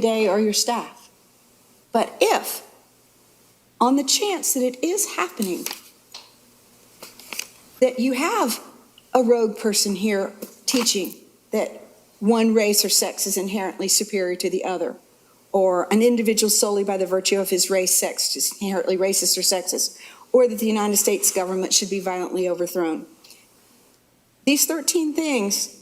day or your staff. But if, on the chance that it is happening, that you have a rogue person here teaching that one race or sex is inherently superior to the other, or an individual solely by the virtue of his race, sex is inherently racist or sexist, or that the United States government should be violently overthrown. These 13 things,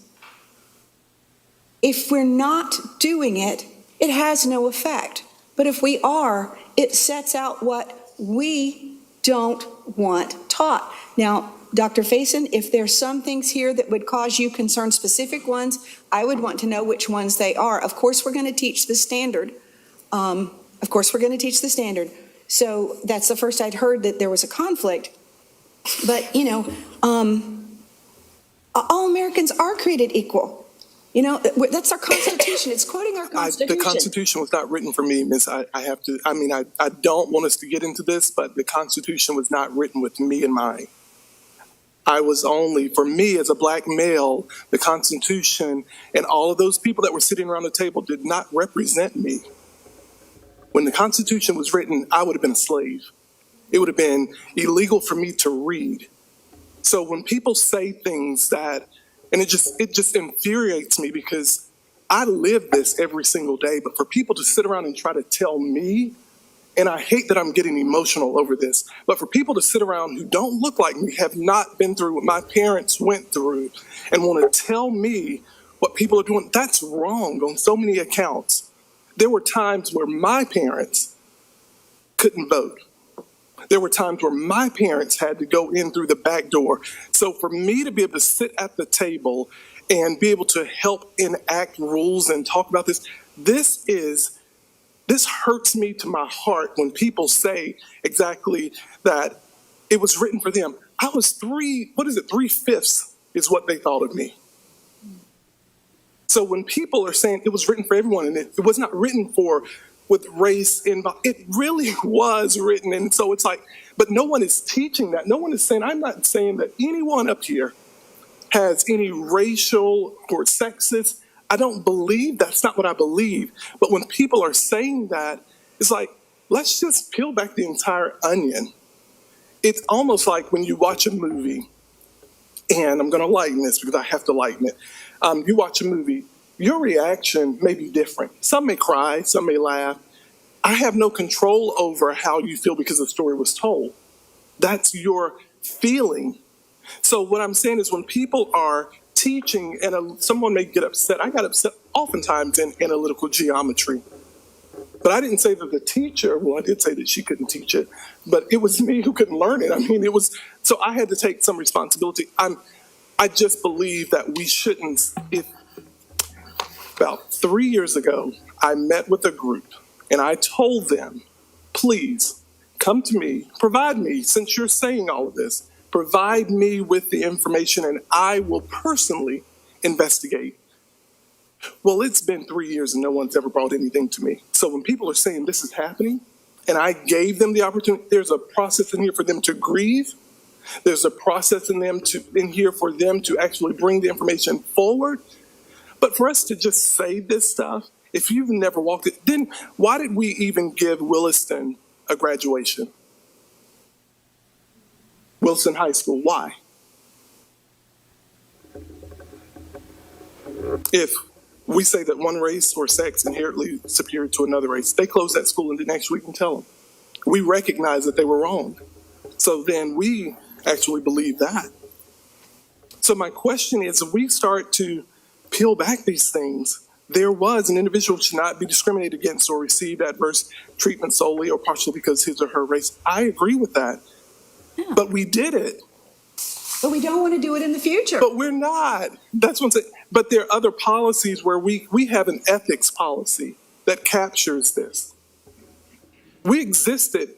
if we're not doing it, it has no effect. But if we are, it sets out what we don't want taught. Now, Dr. Faison, if there's some things here that would cause you concern, specific ones, I would want to know which ones they are. Of course, we're going to teach the standard. So that's the first I'd heard that there was a conflict. But, all Americans are created equal. That's our Constitution. It's quoting our Constitution. The Constitution was not written for me, Miss. I don't want us to get into this, but the Constitution was not written with me in mind. For me as a black male, the Constitution and all of those people that were sitting around the table did not represent me. When the Constitution was written, I would have been a slave. It would have been illegal for me to read. So when people say things that, and it just infuriates me because I live this every single day, but for people to sit around and try to tell me, and I hate that I'm getting emotional over this, but for people to sit around who don't look like me, have not been through what my parents went through, and want to tell me what people are doing, that's wrong on so many accounts. There were times where my parents couldn't vote. There were times where my parents had to go in through the back door. So for me to be able to sit at the table and be able to help enact rules and talk about this, this hurts me to my heart when people say exactly that it was written for them. I was 3/5 is what they thought of me. So when people are saying it was written for everyone and it was not written with race involved, it really was written. And so it's like, but no one is teaching that. No one is saying, I'm not saying that anyone up here has any racial or sexist. I don't believe that's not what I believe. But when people are saying that, it's like, let's just peel back the entire onion. It's almost like when you watch a movie, and I'm going to lighten this because I have to lighten it. You watch a movie, your reaction may be different. Some may cry, some may laugh. I have no control over how you feel because the story was told. That's your feeling. So what I'm saying is when people are teaching and someone may get upset, I got upset oftentimes in analytical geometry. But I didn't say that the teacher, well, I did say that she couldn't teach it, but it was me who couldn't learn it. So I had to take some responsibility. I just believe that we shouldn't. About 3 years ago, I met with a group and I told them, please come to me, provide me, since you're saying all of this, provide me with the information and I will personally investigate. Well, it's been 3 years and no one's ever brought anything to me. So when people are saying this is happening and I gave them the opportunity, there's a process in here for them to grieve. There's a process in here for them to actually bring the information forward. But for us to just say this stuff, if you've never walked it, then why did we even give Williston a graduation? Williston High School, why? If we say that one race or sex inherently superior to another race, they close that school and the next week and tell them. We recognize that they were wrong. So then we actually believe that. So my question is, if we start to peel back these things, there was an individual should not be discriminated against or receive adverse treatment solely or partially because his or her race. I agree with that. Yeah. But we did it. But we don't want to do it in the future. But we're not. That's what I'm saying. But there are other policies where we have an ethics policy that captures this. We existed.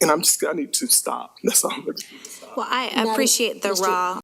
And I need to stop. That's all I'm going to do. Well, I appreciate the raw